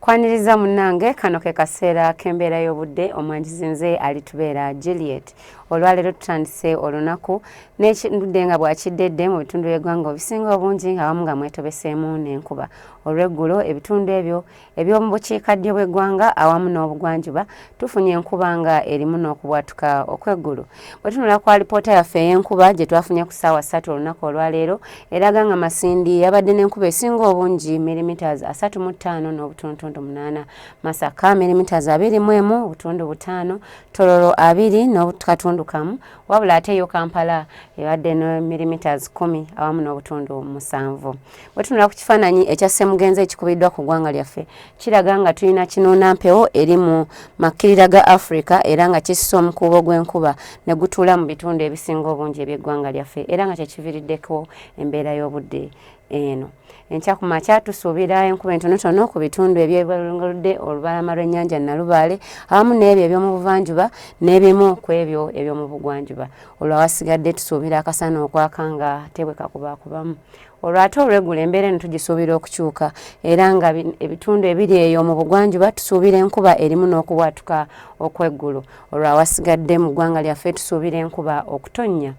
Kwaniriza munnange kano ke kaseera k'embeera y'obudde omwanjizi nze alitubeera Juliet. Olwaleero tutandise olunaku n'ekidde nga bwakiddedde mu bitundu by'eggwanga obisinga obungi awamu nga mwetobeseemu n'enkuba. Olw'eggulo ebitundu ebyo eby'omu bukiikaddyo bw'eggwanga awamu n'obugwanjuba tufunye enkuba nga erimu n'okubwatuka okw'eggulu. Bwe tunula ku alipoota yaffe ey'enkuba gye twafunye ku ssaawa 3 olunaku olwaleero eraga nga Masindi yabadde n'enkuba esinga obungi millimeters 35 n'obutontondo 8, Masaka millimeters 21 obutundu 5, Tororo 2 n'obukatundu kamu, wabula ate yo Kampala ebadde ne millimeters 10 awamu n'obutundu 7. Bwe tunula ku kifaananyi ekya ssemugenzi ekikubiddwa ku ggwanga lyaffe kiraga nga tulina kinuuna mpewo eri mu makkirira ga Africa era nga kisisa omukuubo gw'enkuba ne gutuula mu bitundu ebisinga obungi eby'eggwanga lyaffe era nga kyekiviiriddeko embeera y'obudde eno. Enkya ku makya tusuubira enkuba entonotono ku bitundu ebyebulunguludde olubalama lw'ennyanja Nalubaale awamu n'ebyo eby'omu buvanjuba n'ebimu ku ebyo eby'omu bugwanjuba. Olwawasigadde tusuubira akasana okwaka nga tebwe kakubaakubamu. Olwate olw'eggulo embeera eno tugisuubira okukyuka era nga ebitundu ebiri eyo mu bugwanjuba tusuubira enkuba erimu n'okubwatuka okw'eggulu. Olwawasigadde mu ggwanga lyaffe tusuubira enkuba okutonnya.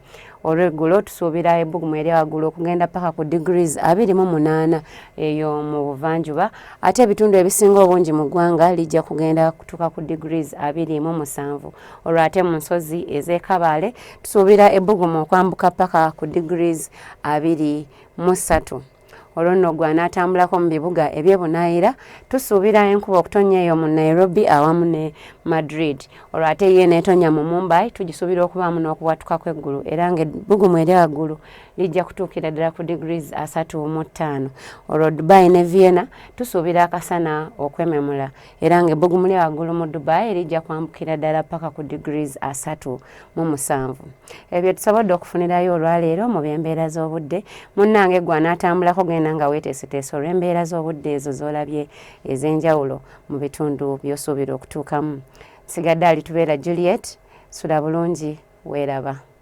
Olw'eggulo tusuubira ebbugumu eri waggulu okugenda paka ku degrees 28 eyo mu buvanjuba ate ebitundu ebisinga obungi mu ggwanga lijja kugenda kutuuka ku degrees 27. Olwate mu nsozi ez'e tusuubira ebbugumu okwambuka paka ku degrees 23. Olwo nno gw'anaatambulako mu bibuga eby'ebunaayira tusuubira enkuba okutonnya eyo mu Nairobi awamu ne Madrid. Olwo ate ye n'etonnya mu Mumbai tugisuubira okubaamu n'okubwatuka kw'eggulu era nga ebbugumu eri waggulu lijja kutuukira ddala ku degrees 35. Olwo Dubai ne Vienna tusuubira akasana okwememula era nga ebbugumu lya waggulu mu Dubai lijja kwambukira ddala paka ku degrees 37. Ebyo tusobodde okufunirayo olwaleero mu by'embeera z'obudde. Munnange gw'anaatambulako genda nga weeteeseteese olw'embeera z'obudde ezo z'olabye ez'enjawulo mu bitundu by'osuubira okutuukamu. Nsigadde alitubeera Juliet, sula bulungi, weeraba.